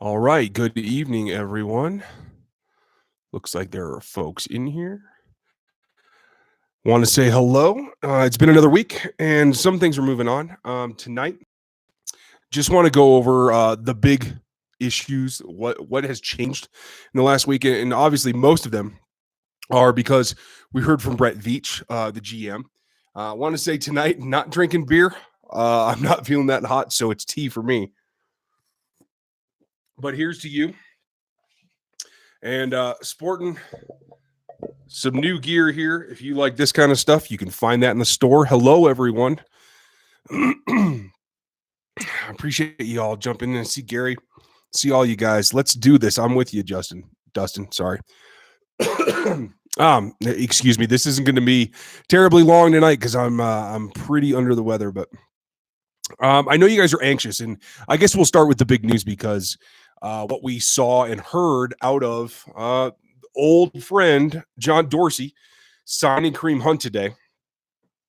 All right. Good evening, everyone. Looks like there are folks in here. Want to say hello. It's been another week, and some things are moving on. Tonight, just want to go over the big issues. What has changed in the last week, and obviously most of them are because we heard from Brett Veach, the GM. I want to say tonight, not drinking beer. I'm not feeling that hot, so it's tea for me. But here's to you, and sporting some new gear here. If you like this kind of stuff, you can find that in the store. Hello, everyone. I appreciate you all jumping in and see Gary, see all you guys. Let's do this. I'm with you, Dustin, sorry. Excuse me. This isn't going to be terribly long tonight because I'm pretty under the weather, but I know you guys are anxious, and I guess we'll start with the big news because what we saw and heard out of old friend John Dorsey signing Kareem Hunt today.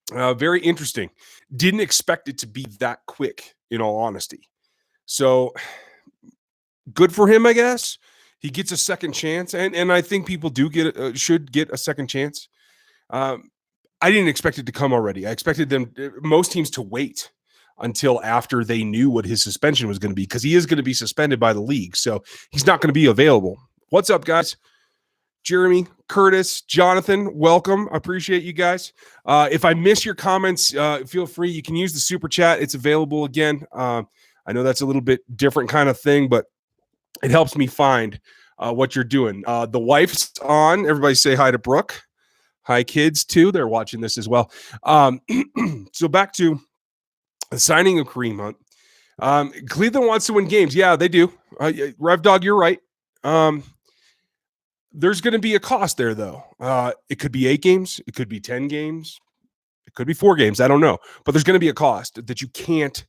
Very interesting. Didn't expect it to be that quick, in all honesty. So good for him, I guess. He gets a second chance, and I think people do should get a second chance. I didn't expect it to come already. I expected most teams to wait until after they knew what his suspension was going to be, because he is going to be suspended by the league, so he's not going to be available. What's up, guys? Jeremy, Curtis, Jonathan, welcome. I appreciate you guys. If I miss your comments, feel free. You can use the super chat. It's available again. I know that's a little bit different kind of thing, but it helps me find what you're doing. The wife's on. Everybody say hi to Brooke. Hi, kids, too. They're watching this as well. So back to the signing of Kareem Hunt. Cleveland wants to win games. Yeah, they do. Rev Dog, you're right. There's going to be a cost there, though. It could be 8 games. It could be 10 games. It could be 4 games. I don't know. But there's going to be a cost that you can't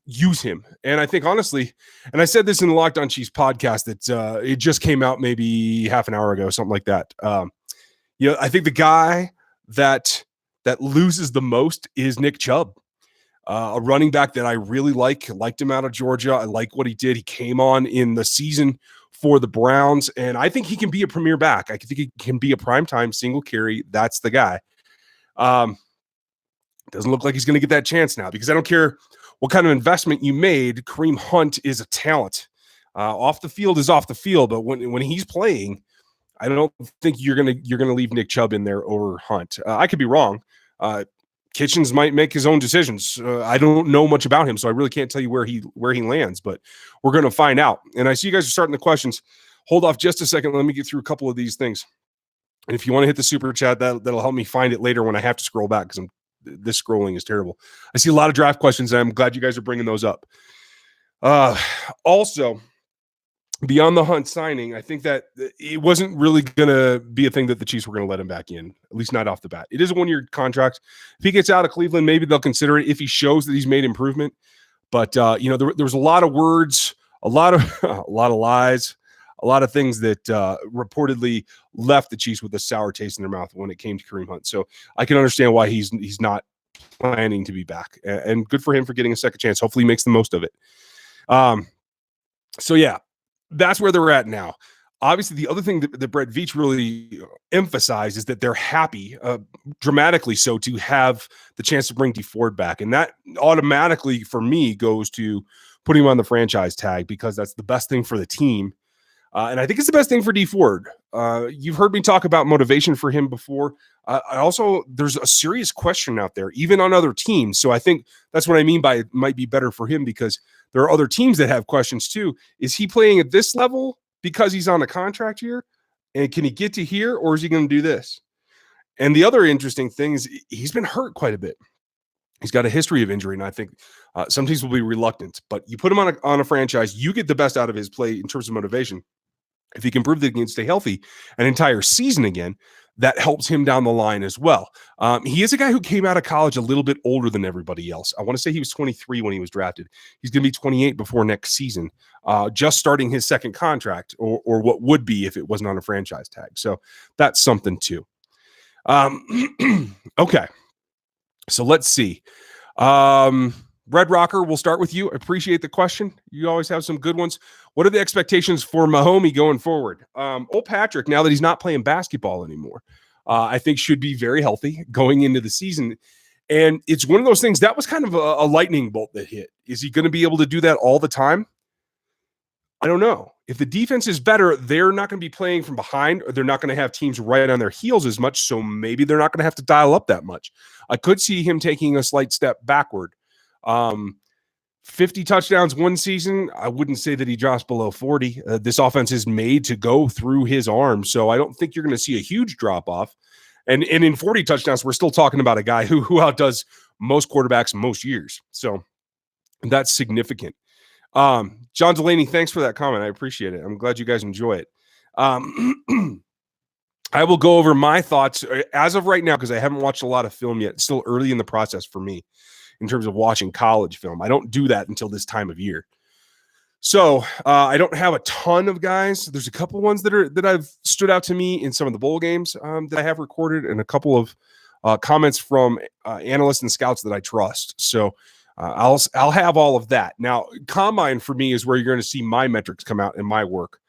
use him. And I think, honestly, and I said this in the Locked On Chiefs podcast that it just came out maybe half an hour ago, something like that. I think the guy that loses the most is Nick Chubb, a running back that I really liked him out of Georgia. I like what he did. He came on in the season for the Browns, and I think he can be a premier back. I think he can be a primetime single carry. That's the guy. Doesn't look like he's going to get that chance now, because I don't care what kind of investment you made. Kareem Hunt is a talent. Off the field is off the field, but when he's playing, I don't think you're gonna leave Nick Chubb in there over Hunt. I could be wrong. Kitchens might make his own decisions. I don't know much about him, so I really can't tell you where he lands, but we're going to find out. And I see you guys are starting the questions. Hold off just a second. Let me get through a couple of these things. And if you want to hit the super chat, that'll help me find it later when I have to scroll back, because this scrolling is terrible. I see a lot of draft questions, and I'm glad you guys are bringing those up. Also, beyond the Hunt signing, I think that it wasn't really going to be a thing that the Chiefs were going to let him back in, at least not off the bat. It is a 1-year contract. If he gets out of Cleveland, maybe they'll consider it if he shows that he's made improvement. But, there was a lot of words, a lot of lies, a lot of things that reportedly left the Chiefs with a sour taste in their mouth when it came to Kareem Hunt. So I can understand why he's not planning to be back. And good for him for getting a second chance. Hopefully he makes the most of it. So, yeah. That's where they're at now. Obviously, the other thing that Brett Veach really emphasized is that they're happy, dramatically so, to have the chance to bring Dee Ford back. And that automatically, for me, goes to putting him on the franchise tag, because that's the best thing for the team. And I think it's the best thing for Dee Ford. You've heard me talk about motivation for him before. There's a serious question out there, even on other teams. So I think that's what I mean by it might be better for him, because there are other teams that have questions too. Is he playing at this level because he's on a contract year? And can he get to here, or is he going to do this? And the other interesting thing is he's been hurt quite a bit. He's got a history of injury, and I think some teams will be reluctant. But you put him on a franchise, you get the best out of his play in terms of motivation. If he can prove that he can stay healthy an entire season again, that helps him down the line as well. He is a guy who came out of college a little bit older than everybody else. I want to say he was 23 when he was drafted. He's going to be 28 before next season, just starting his second contract, or what would be if it wasn't on a franchise tag. So that's something too. Okay. So let's see. Red Rocker, we'll start with you. I appreciate the question. You always have some good ones. What are the expectations for Mahomey going forward? Old Patrick, now that he's not playing basketball anymore, I think should be very healthy going into the season. And it's one of those things that was kind of a lightning bolt that hit. Is he going to be able to do that all the time? I don't know. If the defense is better, they're not going to be playing from behind, or they're not going to have teams right on their heels as much. So maybe they're not going to have to dial up that much. I could see him taking a slight step backward. 50 touchdowns one season, I wouldn't say that he drops below 40. This offense is made to go through his arms, so I don't think you're going to see a huge drop-off. And in 40 touchdowns, we're still talking about a guy who outdoes most quarterbacks most years. So that's significant. John Delaney, thanks for that comment. I appreciate it. I'm glad you guys enjoy it. I will go over my thoughts as of right now because I haven't watched a lot of film yet. It's still early in the process for me in terms of watching college film. I don't do that until this time of year. So I don't have a ton of guys. There's a couple ones that I've stood out to me in some of the bowl games that I have recorded, and a couple of comments from analysts and scouts that I trust. So I'll have all of that. Now, Combine for me is where you're going to see my metrics come out in my work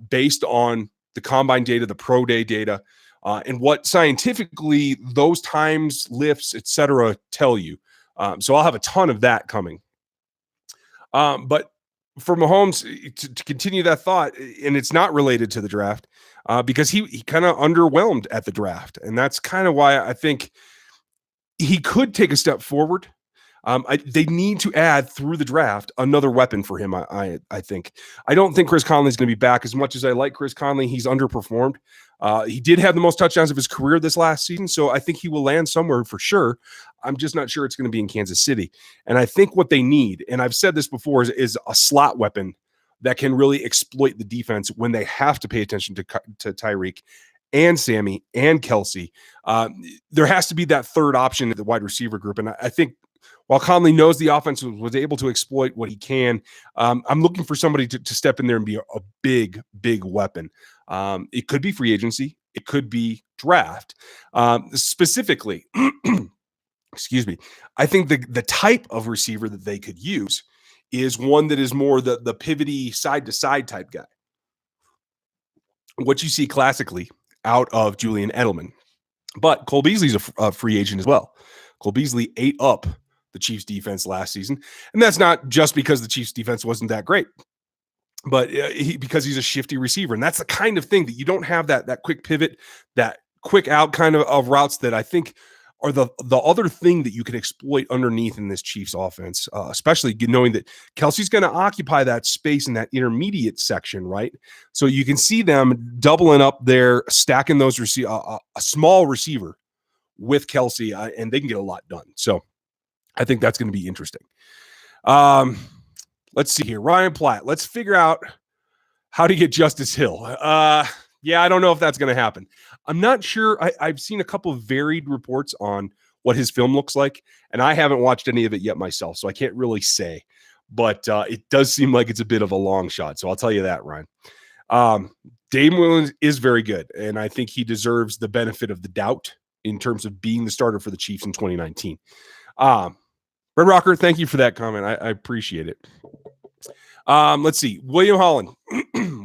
based on the Combine data, the Pro Day data, and what scientifically those times, lifts, etc. tell you. So I'll have a ton of that coming. But for Mahomes, to continue that thought, and it's not related to the draft, because he kind of underwhelmed at the draft. And that's kind of why I think he could take a step forward. They need to add through the draft another weapon for him. I think. I don't think Chris Conley's going to be back. As much as I like Chris Conley, he's underperformed. He did have the most touchdowns of his career this last season, so I think he will land somewhere for sure. I'm just not sure it's going to be in Kansas City. And I think what they need, and I've said this before, is a slot weapon that can really exploit the defense when they have to pay attention to Tyreek and Sammy and Kelsey. There has to be that third option at the wide receiver group, and I think while Conley knows the offense was able to exploit what he can, I'm looking for somebody to step in there and be a big, big weapon. It could be free agency. It could be draft. Specifically, excuse me, I think the type of receiver that they could use is one that is more the pivoty side-to-side type guy. What you see classically out of Julian Edelman. But Cole Beasley's a free agent as well. Cole Beasley ate up the Chiefs defense last season. And that's not just because the Chiefs defense wasn't that great, but because he's a shifty receiver. And that's the kind of thing that you don't have that quick pivot, that quick out kind of routes that I think are the other thing that you can exploit underneath in this Chiefs offense, especially knowing that Kelsey's going to occupy that space in that intermediate section, right? So you can see them doubling up there, stacking those a small receiver with Kelsey, and they can get a lot done. So I think that's going to be interesting. Let's see here. Ryan Platt. Let's figure out how to get Justice Hill. Yeah, I don't know if that's going to happen. I'm not sure. I've seen a couple of varied reports on what his film looks like, and I haven't watched any of it yet myself, so I can't really say. But it does seem like it's a bit of a long shot, so I'll tell you that, Ryan. Dame Williams is very good, and I think he deserves the benefit of the doubt in terms of being the starter for the Chiefs in 2019. Red Rocker, thank you for that comment. I appreciate it. Let's see. William Holland.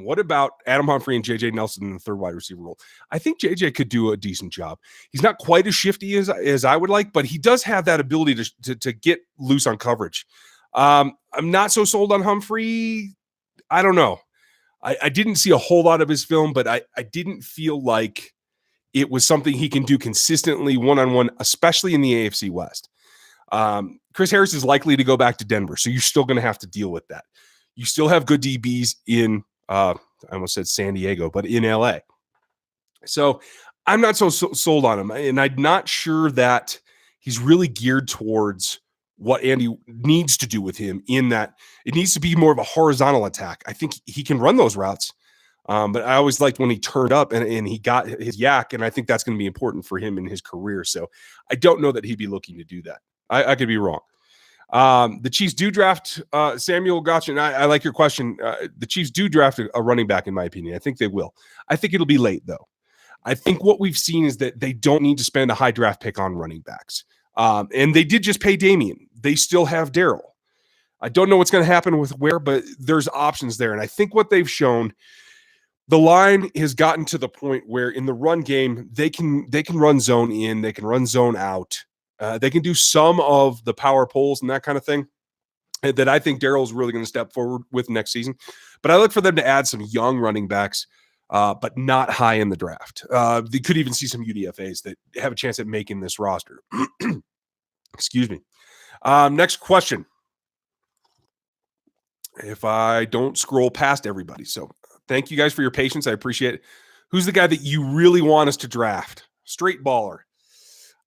What about Adam Humphrey and JJ Nelson in the third wide receiver role? I think JJ could do a decent job. He's not quite as shifty as I would like, but he does have that ability to get loose on coverage. I'm not so sold on Humphrey. I don't know. I didn't see a whole lot of his film, but I didn't feel like it was something he can do consistently one-on-one, especially in the AFC West. Chris Harris is likely to go back to Denver, so you're still going to have to deal with that. You still have good DBs in, I almost said San Diego, but in LA. So I'm not so sold on him, and I'm not sure that he's really geared towards what Andy needs to do with him, in that it needs to be more of a horizontal attack. I think he can run those routes, but I always liked when he turned up and he got his yak, and I think that's going to be important for him in his career. So I don't know that he'd be looking to do that. I could be wrong. The Chiefs do draft Samuel Gotcha, and I like your question. The Chiefs do draft a running back, in my opinion. I think they will. I think it'll be late, though. I think what we've seen is that they don't need to spend a high draft pick on running backs. And they did just pay Damian. They still have Daryl. I don't know what's going to happen with Ware, but there's options there. And I think what they've shown, the line has gotten to the point where in the run game, they can run zone in, they can run zone out. They can do some of the power pulls and that kind of thing that I think Daryl's really going to step forward with next season. But I look for them to add some young running backs, but not high in the draft. They could even see some UDFAs that have a chance at making this roster. Excuse me. Next question. If I don't scroll past everybody. So thank you guys for your patience. I appreciate it. Who's the guy that you really want us to draft? Straight baller.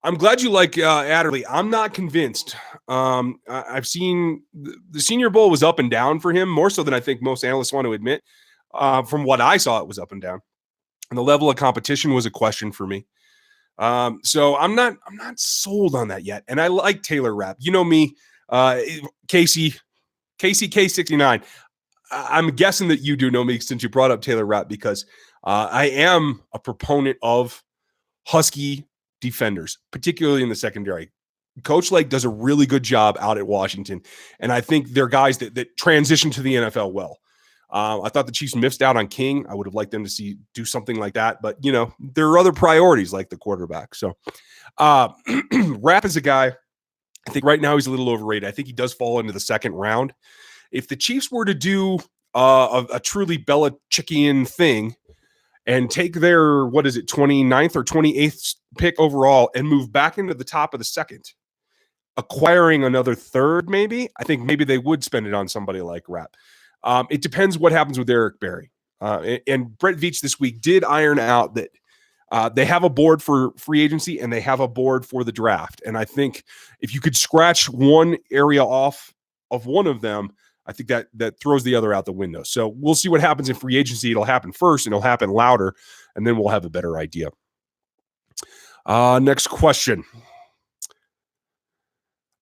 I'm glad you like Adderley. I'm not convinced. I've seen the Senior Bowl was up and down for him, more so than I think most analysts want to admit. From what I saw, it was up and down. And the level of competition was a question for me. So I'm not sold on that yet. And I like Taylor Rapp. You know me, Casey K69. I'm guessing that you do know me since you brought up Taylor Rapp, because I am a proponent of Husky defenders, particularly in the secondary. Coach Lake does a really good job out at Washington, and I think they're guys that transition to the NFL well. I thought the Chiefs missed out on King. I would have liked them to do something like that, but there are other priorities like the quarterback. So Rapp is a guy, I think right now he's a little overrated. I think he does fall into the second round. If the Chiefs were to do a truly Belichickian thing and take their, 29th or 28th pick overall and move back into the top of the second, acquiring another third maybe, I think maybe they would spend it on somebody like Rapp. It depends what happens with Eric Berry. And Brett Veach this week did iron out that they have a board for free agency and they have a board for the draft. And I think if you could scratch one area off of one of them, I think that throws the other out the window. So we'll see what happens in free agency. It'll happen first and it'll happen louder, and then we'll have a better idea. Next question.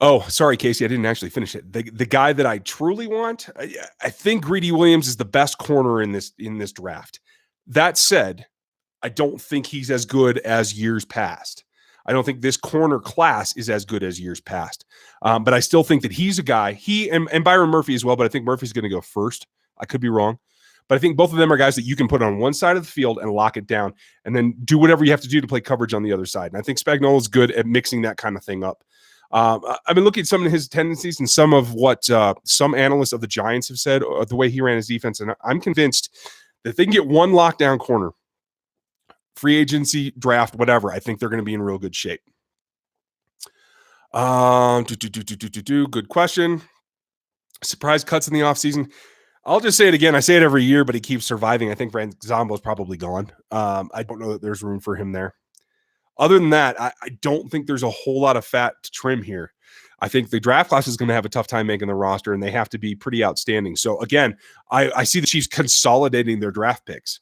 Oh, sorry, Casey. I didn't actually finish it. The guy that I truly want, I think Greedy Williams is the best corner in this draft. That said, I don't think he's as good as years past. I don't think this corner class is as good as years past. But I still think that he's a guy, he and Byron Murphy as well, but I think Murphy's going to go first. I could be wrong. But I think both of them are guys that you can put on one side of the field and lock it down and then do whatever you have to do to play coverage on the other side. And I think Spagnuolo is good at mixing that kind of thing up. I've been looking at some of his tendencies and some of what some analysts of the Giants have said, the way he ran his defense. And I'm convinced that if they can get one lockdown corner, free agency, draft, whatever, I think they're going to be in real good shape. Good question. Surprise cuts in the offseason. I'll just say it again. I say it every year, but he keeps surviving. I think Frank Zombo's probably gone. I don't know that there's room for him there. Other than that, I don't think there's a whole lot of fat to trim here. I think the draft class is going to have a tough time making the roster, and they have to be pretty outstanding. So, again, I see the Chiefs consolidating their draft picks.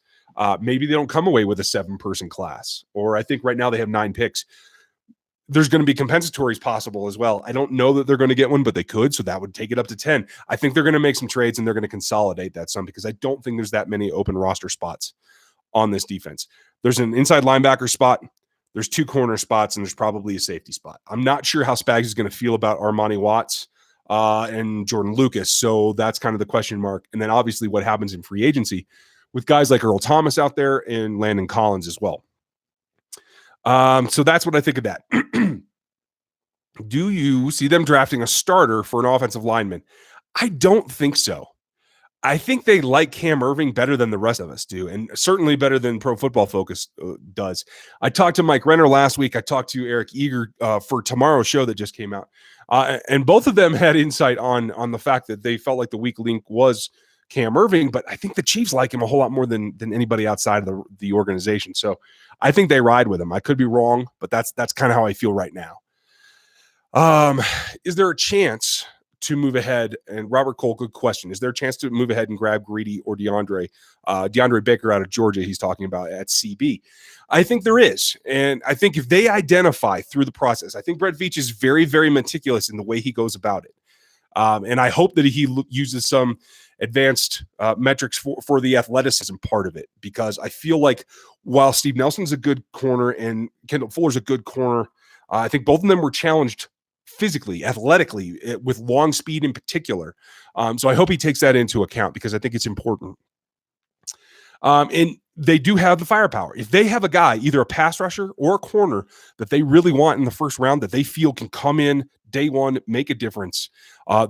Maybe they don't come away with a 7-person class, or I think right now they have 9 picks. There's going to be compensatories possible as well. I don't know that they're going to get one, but they could, so that would take it up to 10. I think they're going to make some trades, and they're going to consolidate that some, because I don't think there's that many open roster spots on this defense. There's an inside linebacker spot. There's 2 corner spots, and there's probably a safety spot. I'm not sure how Spags is going to feel about Armani Watts and Jordan Lucas, so that's kind of the question mark. And then obviously what happens in free agency with guys like Earl Thomas out there and Landon Collins as well. So that's what I think of that. Do you see them drafting a starter for an offensive lineman? I don't think so. I think they like Cam Irving better than the rest of us do, and certainly better than Pro Football Focus does. I talked to Mike Renner last week. I talked to Eric Eager for tomorrow's show that just came out. And both of them had insight on the fact that they felt like the weak link was Cam Irving, but I think the Chiefs like him a whole lot more than anybody outside of the organization. So I think they ride with him. I could be wrong, but that's kind of how I feel right now. Is there a chance to move ahead? And Robert Cole, good question. Is there a chance to move ahead and grab Greedy or DeAndre Baker out of Georgia he's talking about at CB? I think there is. And I think if they identify through the process, I think Brett Veach is very, very meticulous in the way he goes about it. And I hope that he uses some advanced metrics for the athleticism part of it, because I feel like while Steve Nelson's a good corner and Kendall Fuller's a good corner, I think both of them were challenged physically, athletically, with long speed in particular. So I hope he takes that into account because I think it's important. And they do have the firepower. If they have a guy, either a pass rusher or a corner that they really want in the first round that they feel can come in day one, make a difference,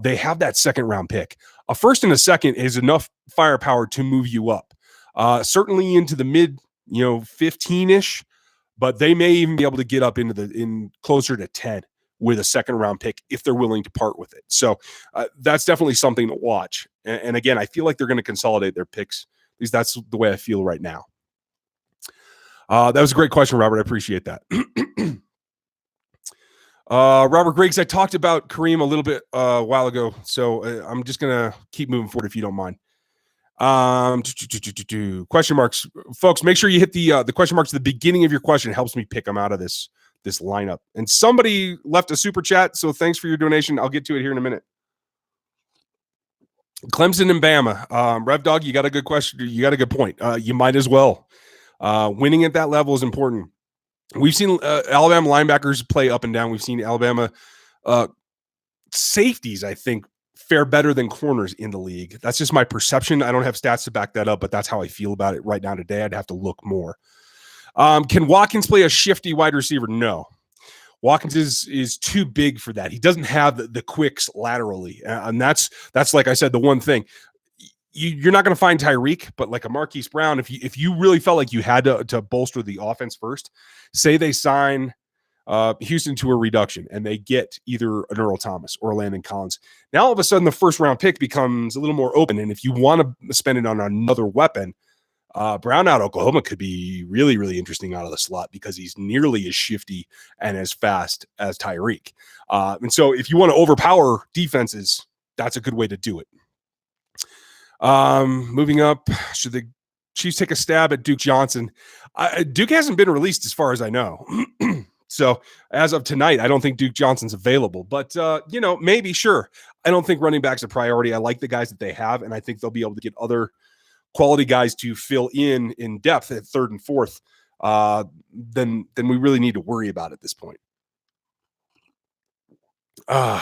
they have that second round pick. A first and a second is enough firepower to move you up, certainly into the mid, 15-ish, but they may even be able to get up in closer to 10 with a second round pick if they're willing to part with it. So that's definitely something to watch. And again, I feel like they're going to consolidate their picks. At least that's the way I feel right now. That was a great question, Robert. I appreciate that. Robert Griggs, I talked about Kareem a little bit a while ago, so I'm just going to keep moving forward if you don't mind. Question marks. Folks, make sure you hit the question marks at the beginning of your question. It helps me pick them out of this lineup. And somebody left a super chat, so thanks for your donation. I'll get to it here in a minute. Clemson and Bama. Rev Dog, you got a good question. You got a good point. You might as well. Winning at that level is important. We've seen Alabama linebackers play up and down. We've seen Alabama safeties, I think, fare better than corners in the league. That's just my perception. I don't have stats to back that up, but that's how I feel about it right now today. I'd have to look more. Can Watkins play a shifty wide receiver? No. Watkins is too big for that. He doesn't have the quicks laterally. And that's like I said, the one thing. You're not going to find Tyreek, but like a Marquise Brown, if you really felt like you had to bolster the offense first, say they sign Houston to a reduction and they get either an Earl Thomas or a Landon Collins. Now all of a sudden the first round pick becomes a little more open. And if you want to spend it on another weapon, Brown out of Oklahoma could be really, really interesting out of the slot because he's nearly as shifty and as fast as Tyreek. And so if you want to overpower defenses, that's a good way to do it. Moving up, should the Chiefs take a stab at Duke Johnson? Duke hasn't been released as far as I know. So as of tonight, I don't think Duke Johnson's available, but maybe, sure. I don't think running back's a priority. I like the guys that they have, and I think they'll be able to get other quality guys to fill in depth at third and fourth. Then we really need to worry about at this point. Noah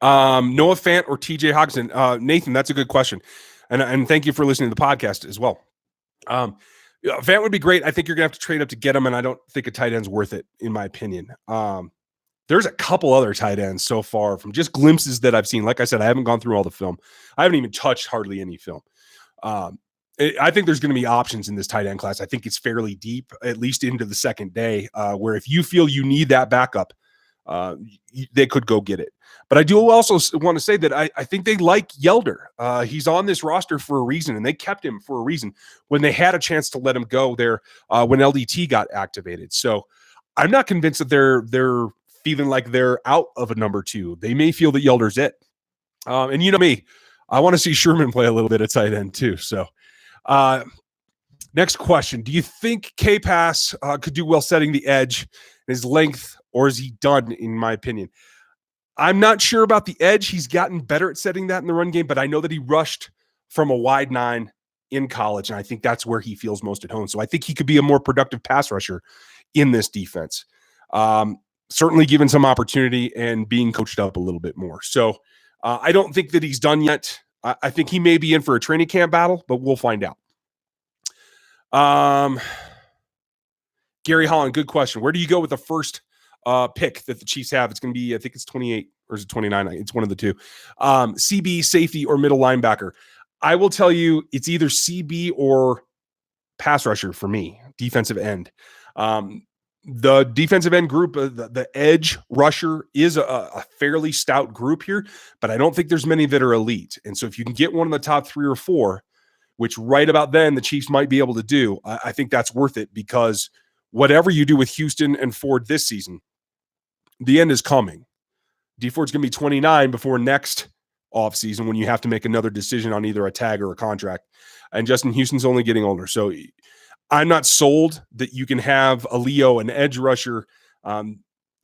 Fant or TJ Hockenson? Nathan, that's a good question. And thank you for listening to the podcast as well. Fant would be great. I think you're going to have to trade up to get him, and I don't think a tight end's worth it, in my opinion. There's a couple other tight ends so far from just glimpses that I've seen. Like I said, I haven't gone through all the film. I haven't even touched hardly any film. I think there's going to be options in this tight end class. I think it's fairly deep, at least into the second day, where if you feel you need that backup, they could go get it. But I do also want to say that I think they like Yelder. He's on this roster for a reason, and they kept him for a reason when they had a chance to let him go there when LDT got activated. So I'm not convinced that they're feeling like they're out of a number two. They may feel that Yelder's it. And you know me, I want to see Sherman play a little bit of tight end too. So next question. Do you think K-Pass could do well setting the edge, his length, or is he done, in my opinion? I'm not sure about the edge. He's gotten better at setting that in the run game, but I know that he rushed from a wide 9 in college, and I think that's where he feels most at home. So I think he could be a more productive pass rusher in this defense. Certainly given some opportunity and being coached up a little bit more. So I don't think that he's done yet. I think he may be in for a training camp battle, but we'll find out. Gary Holland, good question. Where do you go with the first pick that the Chiefs have? It's going to be, I think it's 28 or is it 29? It's one of the two. CB, safety, or middle linebacker. I will tell you it's either CB or pass rusher for me, defensive end. The defensive end group, the edge rusher is a fairly stout group here, but I don't think there's many that are elite. And so if you can get one of the top 3 or 4, which right about then the Chiefs might be able to do, I think that's worth it, because whatever you do with Houston and Ford this season, the end is coming. Dee Ford's going to be 29 before next offseason when you have to make another decision on either a tag or a contract. And Justin Houston's only getting older. So I'm not sold that you can have a Leo, an edge rusher,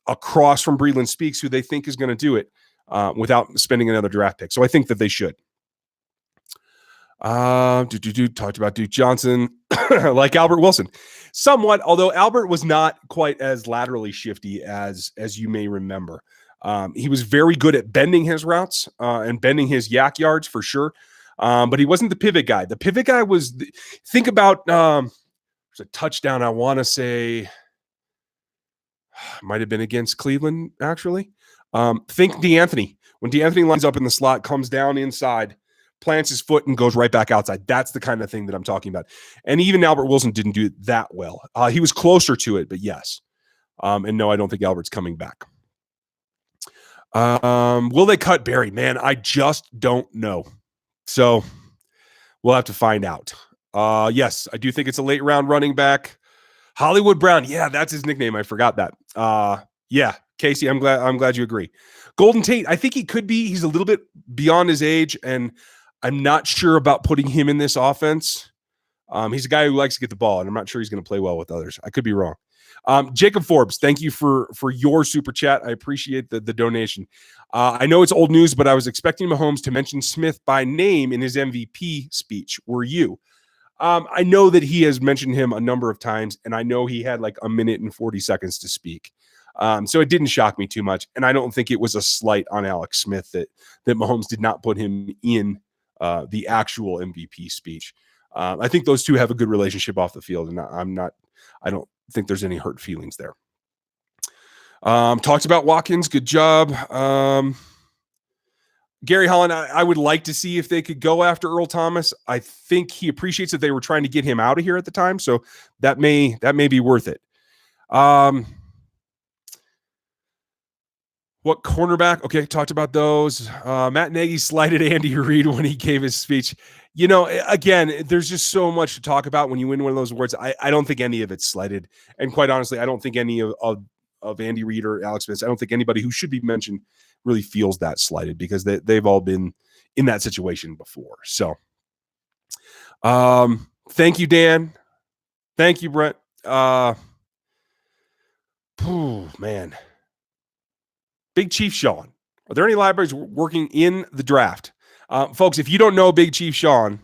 across from Breland Speaks, who they think is going to do it without spending another draft pick. So I think that they should. Talked about Duke Johnson, like Albert Wilson, somewhat. Although Albert was not quite as laterally shifty as you may remember. He was very good at bending his routes and bending his yak yards for sure. But he wasn't the pivot guy. The pivot guy was. Think about there's a touchdown. I want to say might have been against Cleveland actually. Think DeAnthony when DeAnthony lines up in the slot, comes down inside, plants his foot and goes right back outside. That's the kind of thing that I'm talking about. And even Albert Wilson didn't do it that well. He was closer to it, but yes. And no, I don't think Albert's coming back. Will they cut Barry? Man, I just don't know. So we'll have to find out. Yes, I do think it's a late round running back. Hollywood Brown. Yeah, that's his nickname. I forgot that. Yeah, Casey, I'm glad you agree. Golden Tate, I think he could be. He's a little bit beyond his age, and I'm not sure about putting him in this offense. He's a guy who likes to get the ball, and I'm not sure he's going to play well with others. I could be wrong. Jacob Forbes, thank you for your super chat. I appreciate the donation. I know it's old news, but I was expecting Mahomes to mention Smith by name in his MVP speech. Were you? I know that he has mentioned him a number of times, and I know he had like a minute and 40 seconds to speak. So it didn't shock me too much, and I don't think it was a slight on Alex Smith that Mahomes did not put him in the actual MVP speech. I think those two have a good relationship off the field, and I don't think there's any hurt feelings there. Talked about Watkins. Good job. Gary Holland, I would like to see if they could go after Earl Thomas. I think he appreciates that they were trying to get him out of here at the time, so that may be worth it. What cornerback? Okay, talked about those. Matt Nagy slighted Andy Reid when he gave his speech. You know, again, there's just so much to talk about when you win one of those awards. I don't think any of it's slighted. And quite honestly, I don't think any of Andy Reid or Alex Smith, I don't think anybody who should be mentioned really feels that slighted because they've all been in that situation before. So thank you, Dan. Thank you, Brent. Man. Big Chief Sean. Are there any libraries working in the draft? Folks, if you don't know Big Chief Sean,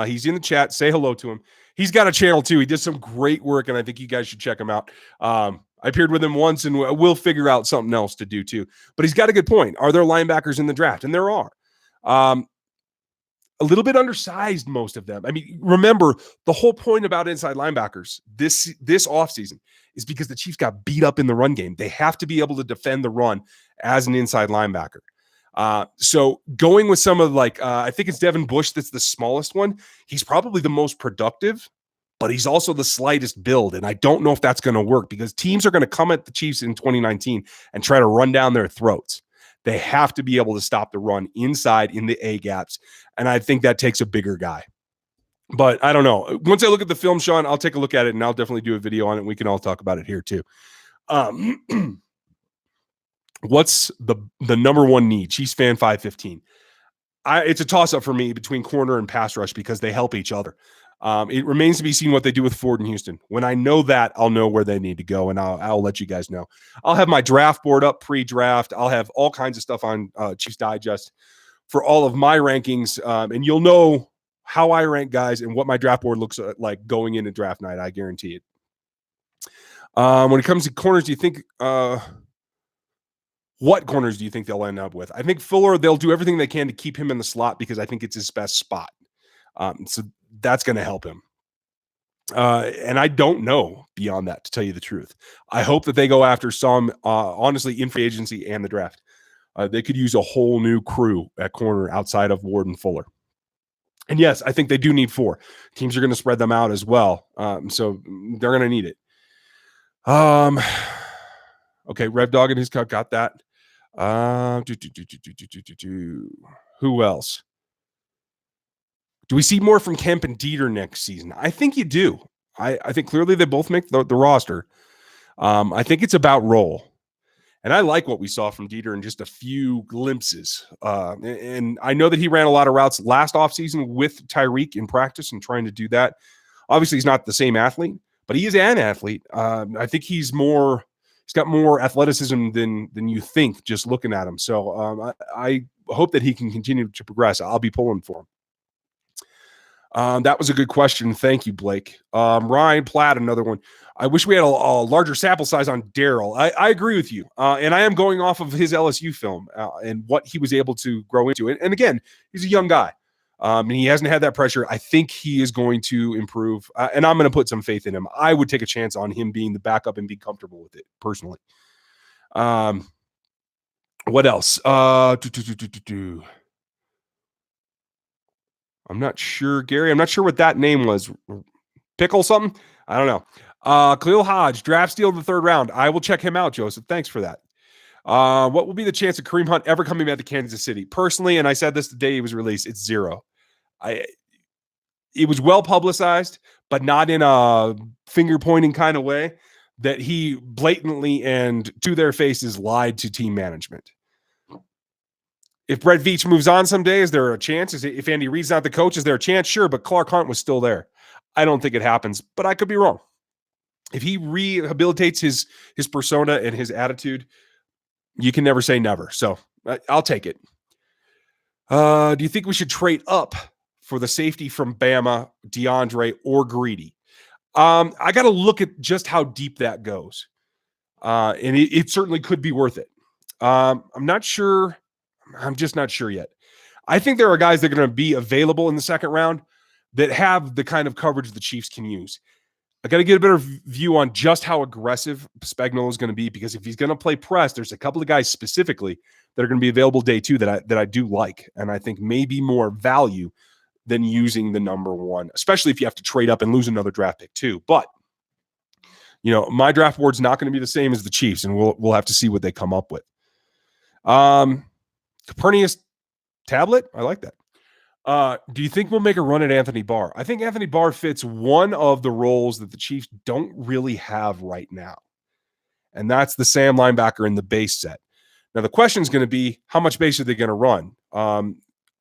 he's in the chat. Say hello to him. He's got a channel too. He did some great work, and I think you guys should check him out. I appeared with him once, and we'll figure out something else to do too. But he's got a good point. Are there linebackers in the draft? And there are. A little bit undersized, most of them. I mean, remember, the whole point about inside linebackers this offseason is because the Chiefs got beat up in the run game. They have to be able to defend the run as an inside linebacker. So going with some of I think it's Devin Bush that's the smallest one. He's probably the most productive, but he's also the slightest build. And I don't know if that's going to work because teams are going to come at the Chiefs in 2019 and try to run down their throats. They have to be able to stop the run inside in the A gaps. And I think that takes a bigger guy. But I don't know. Once I look at the film, Sean, I'll take a look at it and I'll definitely do a video on it. We can all talk about it here too. What's the number one need? Chiefs fan 515. It's a toss-up for me between corner and pass rush because they help each other. It remains to be seen what they do with Ford and Houston. When I know that, I'll know where they need to go, and I'll let you guys know. I'll have my draft board up pre-draft. I'll have all kinds of stuff on Chiefs Digest for all of my rankings, and you'll know how I rank guys and what my draft board looks like going into draft night. I guarantee it. When it comes to corners, do you think what corners do you think they'll end up with? I think Fuller, they'll do everything they can to keep him in the slot because I think it's his best spot. So that's going to help him. And I don't know beyond that, to tell you the truth. I hope that they go after some, honestly, in free agency and the draft. They could use a whole new crew at corner outside of Ward and Fuller. And yes, I think they do need 4. Teams are going to spread them out as well. So they're going to need it. Okay, Rev Dog and his cut got that. Who else? Do we see more from Kemp and Dieter next season? I think you do. I think clearly they both make the roster. I think it's about role. And I like what we saw from Dieter in just a few glimpses. And I know that he ran a lot of routes last offseason with Tyreek in practice and trying to do that. Obviously, he's not the same athlete, but he is an athlete. I think he's got more athleticism than you think just looking at him. So I hope that he can continue to progress. I'll be pulling for him. That was a good question. Thank you, Blake. Ryan Platt, another one. I wish we had a larger sample size on Daryl. I agree with you. And I am going off of his LSU film and what he was able to grow into. And again, he's a young guy. And he hasn't had that pressure. I think he is going to improve. And I'm going to put some faith in him. I would take a chance on him being the backup and be comfortable with it, personally. What else? I'm not sure, Gary. I'm not sure what that name was. Pickle something? I don't know. Khalil Hodge, draft steal in the 3rd round. I will check him out, Joseph. Thanks for that. What will be the chance of Kareem Hunt ever coming back to Kansas City? Personally, and I said this the day he was released, it's 0. It was well publicized, but not in a finger-pointing kind of way, that he blatantly and to their faces lied to team management. If Brett Veach moves on someday, is there a chance? If Andy Reid's not the coach, is there a chance? Sure, but Clark Hunt was still there. I don't think it happens, but I could be wrong. If he rehabilitates his persona and his attitude, you can never say never. So I'll take it. Do you think we should trade up for the safety from Bama, DeAndre, or Greedy? I got to look at just how deep that goes. And it certainly could be worth it. I'm not sure. I'm just not sure yet. I think there are guys that are going to be available in the 2nd round that have the kind of coverage the Chiefs can use. I got to get a better view on just how aggressive Spagnuolo is going to be, because if he's going to play press, there's a couple of guys specifically that are going to be available day 2 that I do like, and I think maybe more value than using the number 1, especially if you have to trade up and lose another draft pick too. But my draft board's not going to be the same as the Chiefs, and we'll have to see what they come up with. Copernicus tablet, I like that. Do you think we'll make a run at Anthony Barr? I think Anthony Barr fits one of the roles that the Chiefs don't really have right now, and that's the Sam linebacker in the base set. Now, the question is going to be, how much base are they going to run?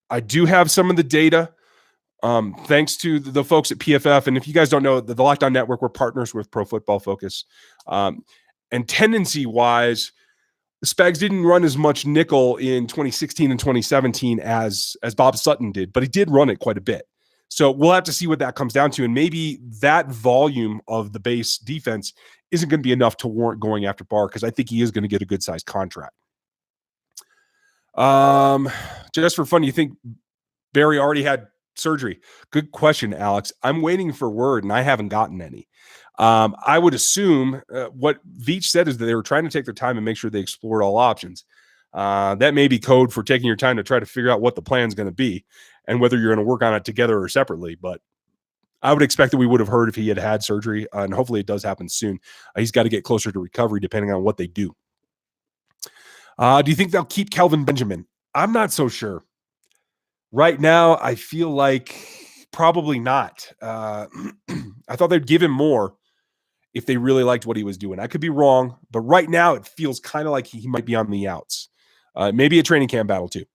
I do have some of the data, thanks to the folks at PFF. And if you guys don't know, the Locked On Network, we're partners with Pro Football Focus. And tendency-wise, Spags didn't run as much nickel in 2016 and 2017 as Bob Sutton did, but he did run it quite a bit. So we'll have to see what that comes down to. And maybe that volume of the base defense isn't going to be enough to warrant going after Barr, because I think he is going to get a good-sized contract. Just for fun, you think Barry already had surgery? Good question, Alex. I'm waiting for word, and I haven't gotten any. I would assume what Veach said is that they were trying to take their time and make sure they explored all options. That may be code for taking your time to try to figure out what the plan is going to be and whether you're going to work on it together or separately. But I would expect that we would have heard if he had surgery, and hopefully it does happen soon. He's got to get closer to recovery depending on what they do. Do you think they'll keep Kelvin Benjamin? I'm not so sure. Right now, I feel like probably not. I thought they'd give him more if they really liked what he was doing. I could be wrong, but right now it feels kind of like he might be on the outs. Maybe a training camp battle too.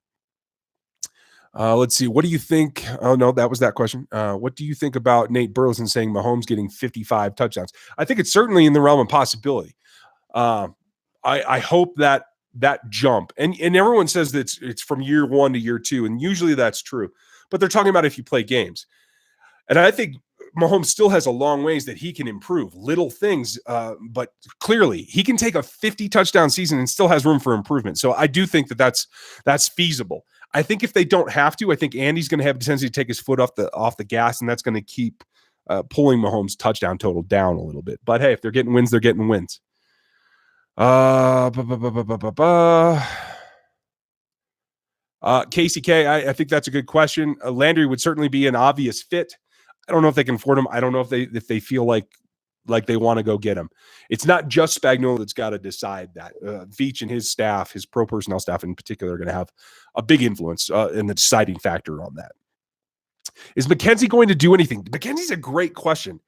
Let's see. What do you think? Oh, no, that was that question. What do you think about Nate Burleson saying Mahomes getting 55 touchdowns? I think it's certainly in the realm of possibility. I hope that jump, and everyone says that it's from year 1 to year 2, and usually that's true. But they're talking about if you play games. And I think Mahomes still has a long ways that he can improve little things, but clearly he can take a 50 touchdown season and still has room for improvement. So I do think that that's feasible. I think if they don't have to, I think Andy's going to have a tendency to take his foot off the gas, and that's going to keep pulling Mahomes' touchdown total down a little bit. But hey, if they're getting wins, they're getting wins. Casey K, I think that's a good question. Landry would certainly be an obvious fit. I don't know if they can afford him. I don't know if they feel like they want to go get him. It's not just Spagnuolo that's got to decide that. Veach and his staff, his pro personnel staff in particular, are going to have a big influence in the deciding factor on that. Is McKenzie going to do anything? McKenzie's a great question.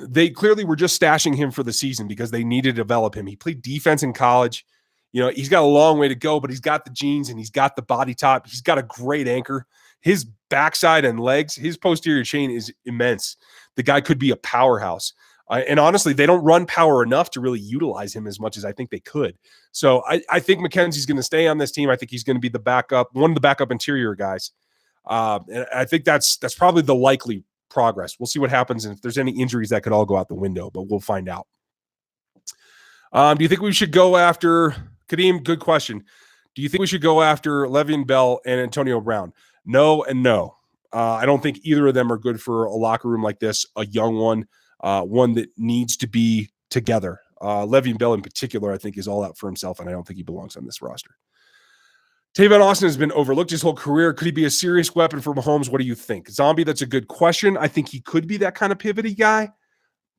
They clearly were just stashing him for the season because they needed to develop him. He played defense in college. He's got a long way to go, but he's got the genes and he's got the body type. He's got a great anchor. His backside and legs, his posterior chain is immense. The guy could be a powerhouse. And honestly, they don't run power enough to really utilize him as much as I think they could. So I think McKenzie's going to stay on this team. I think he's going to be the backup, one of the backup interior guys. And I think that's probably the likely progress. We'll see what happens, and if there's any injuries that could all go out the window, but we'll find out. Do you think we should go after Kadeem? Good question. Do you think we should go after Le'Veon Bell and Antonio Brown? No and no. I don't think either of them are good for a locker room like this, a young one, one that needs to be together. Le'Veon Bell in particular, I think, is all out for himself, and I don't think he belongs on this roster. Tavon Austin has been overlooked his whole career. Could he be a serious weapon for Mahomes? What do you think? Zombie, that's a good question. I think he could be that kind of pivoty guy,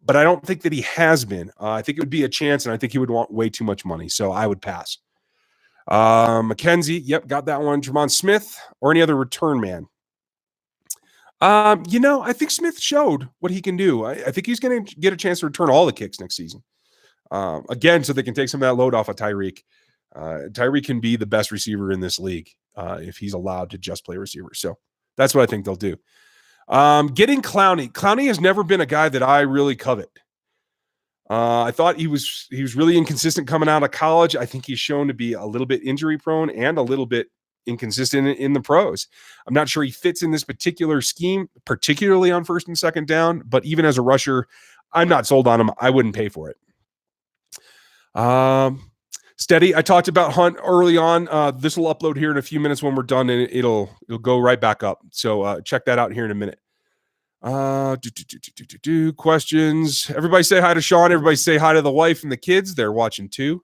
but I don't think that he has been. I think it would be a chance, and I think he would want way too much money, so I would pass. McKenzie, yep, got that one. Jamon Smith or any other return man? I think Smith showed what he can do. I think he's going to get a chance to return all the kicks next season. Again, so they can take some of that load off of Tyreek. Tyreek can be the best receiver in this league if he's allowed to just play receiver. So that's what I think they'll do. Getting Clowney. Clowney has never been a guy that I really covet. I thought he was really inconsistent coming out of college. I think he's shown to be a little bit injury prone and a little bit inconsistent in the pros. I'm not sure he fits in this particular scheme, particularly on first and second down, but even as a rusher, I'm not sold on him. I wouldn't pay for it. Steady. I talked about Hunt early on. This will upload here in a few minutes when we're done, and it'll go right back up. So check that out here in a minute. Questions. Everybody say hi to Sean. Everybody say hi to the wife and the kids. They're watching too.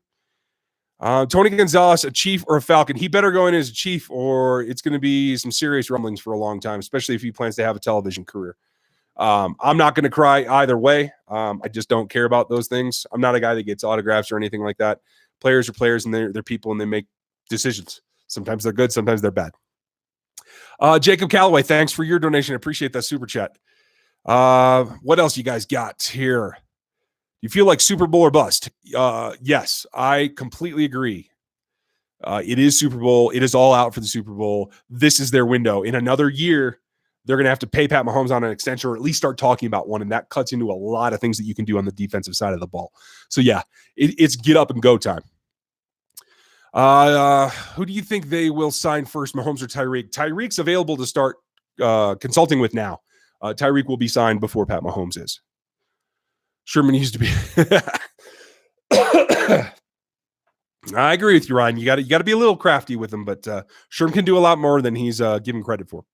Tony Gonzalez, a Chief or a Falcon? He better go in as a Chief, or it's going to be some serious rumblings for a long time, especially if he plans to have a television career. I'm not going to cry either way. I just don't care about those things. I'm not a guy that gets autographs or anything like that. Players are players, and they're people, and they make decisions. Sometimes they're good, sometimes they're bad. Jacob Calloway, thanks for your donation. I appreciate that super chat. What else you guys got here? You feel like Super Bowl or bust? Yes, I completely agree. It is Super Bowl. It is all out for the Super Bowl. This is their window. In another year, they're going to have to pay Pat Mahomes on an extension, or at least start talking about one, and that cuts into a lot of things that you can do on the defensive side of the ball. So, yeah, it's get up and go time. Who do you think they will sign first, Mahomes or Tyreek? Tyreek's available to start consulting with now. Tyreek will be signed before Pat Mahomes is. Sherman used to be. I agree with you, Ryan. You got to be a little crafty with him, but Sherman can do a lot more than he's given credit for.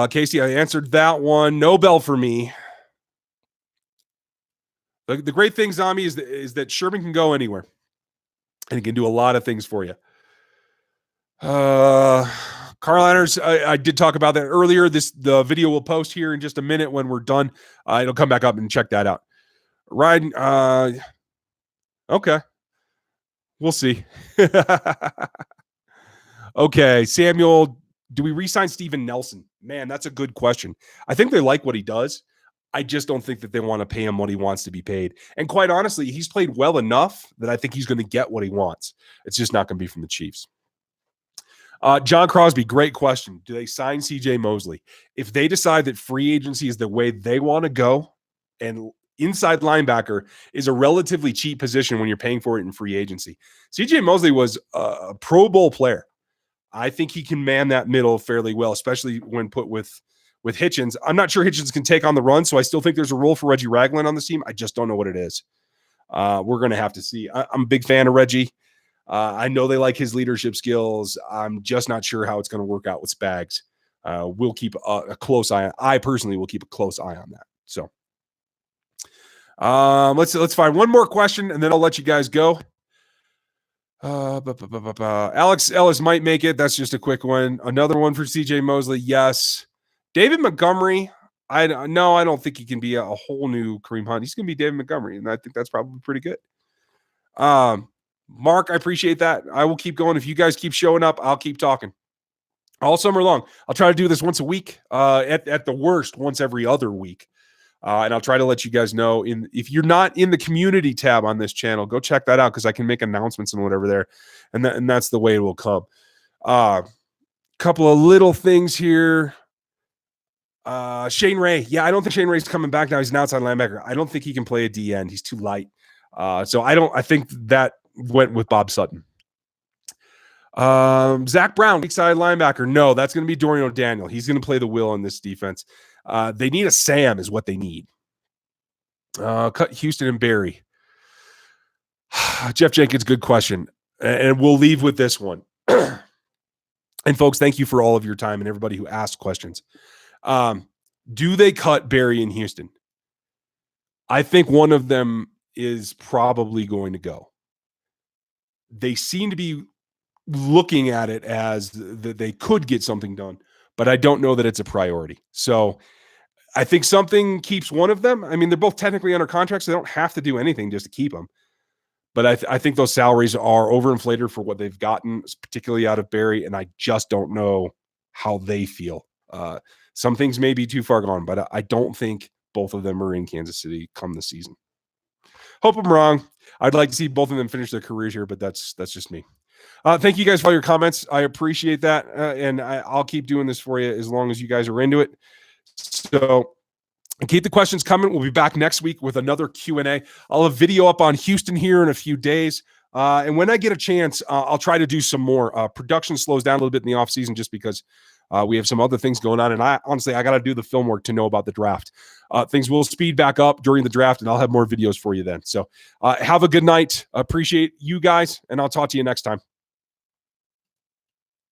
Casey, I answered that one. No Bell for me. The great thing, Zombie, is that Sherman can go anywhere, and he can do a lot of things for you. Carliners, I did talk about that earlier. The video will post here in just a minute when we're done. It'll come back up and check that out. Ryan, okay. We'll see. Okay, Samuel, do we re-sign Steven Nelson? Man, that's a good question. I think they like what he does. I just don't think that they want to pay him what he wants to be paid. And quite honestly, he's played well enough that I think he's going to get what he wants. It's just not going to be from the Chiefs. John Crosby, great question. Do they sign CJ Mosley? If they decide that free agency is the way they want to go, and inside linebacker is a relatively cheap position when you're paying for it in free agency. CJ Mosley was a Pro Bowl player. I think he can man that middle fairly well, especially when put with Hitchens. I'm not sure Hitchens can take on the run, so I still think there's a role for Reggie Ragland on this team. I just don't know what it is. We're going to have to see. I'm a big fan of Reggie. I know they like his leadership skills. I'm just not sure how it's going to work out with Spags. We'll keep a close eye. I personally will keep a close eye on that. So let's find one more question, and then I'll let you guys go. Alex Ellis might make it. That's just a quick one. Another one for CJ Mosley. Yes. David Montgomery. I don't think he can be a whole new Kareem Hunt. He's going to be David Montgomery, and I think that's probably pretty good. Mark, I appreciate that. I will keep going. If you guys keep showing up, I'll keep talking all summer long. I'll try to do this once a week, at the worst, once every other week. And I'll try to let you guys know. If you're not in the community tab on this channel, go check that out, because I can make announcements and whatever there. And that's the way it will come. Couple of little things here. Shane Ray. Yeah, I don't think Shane Ray's coming back now. He's an outside linebacker. I don't think he can play a D end. He's too light. So I think that went with Bob Sutton. Zach Brown, weak side linebacker. No, that's going to be Dorian O'Daniel. He's going to play the will in this defense. They need a Sam is what they need. Cut Houston and Barry. Jeff Jenkins, good question. And we'll leave with this one. And folks, thank you for all of your time and everybody who asked questions. Do they cut Barry in Houston? I think one of them is probably going to go. They seem to be looking at it as that they could get something done, but I don't know that it's a priority. So I think something keeps one of them. I mean, they're both technically under contract, so they don't have to do anything just to keep them. But I think those salaries are overinflated for what they've gotten, particularly out of Barry, and I just don't know how they feel. Some things may be too far gone, but I don't think both of them are in Kansas City come the season. Hope I'm wrong. I'd like to see both of them finish their careers here, but that's just me. Thank you guys for all your comments. I appreciate that, and I'll keep doing this for you as long as you guys are into it. So keep the questions coming. We'll be back next week with another Q&A. I'll have video up on Houston here in a few days. And when I get a chance, I'll try to do some more. Production slows down a little bit in the offseason just because we have some other things going on. And I got to do the film work to know about the draft. Things will speed back up during the draft, and I'll have more videos for you then. So have a good night. Appreciate you guys, and I'll talk to you next time.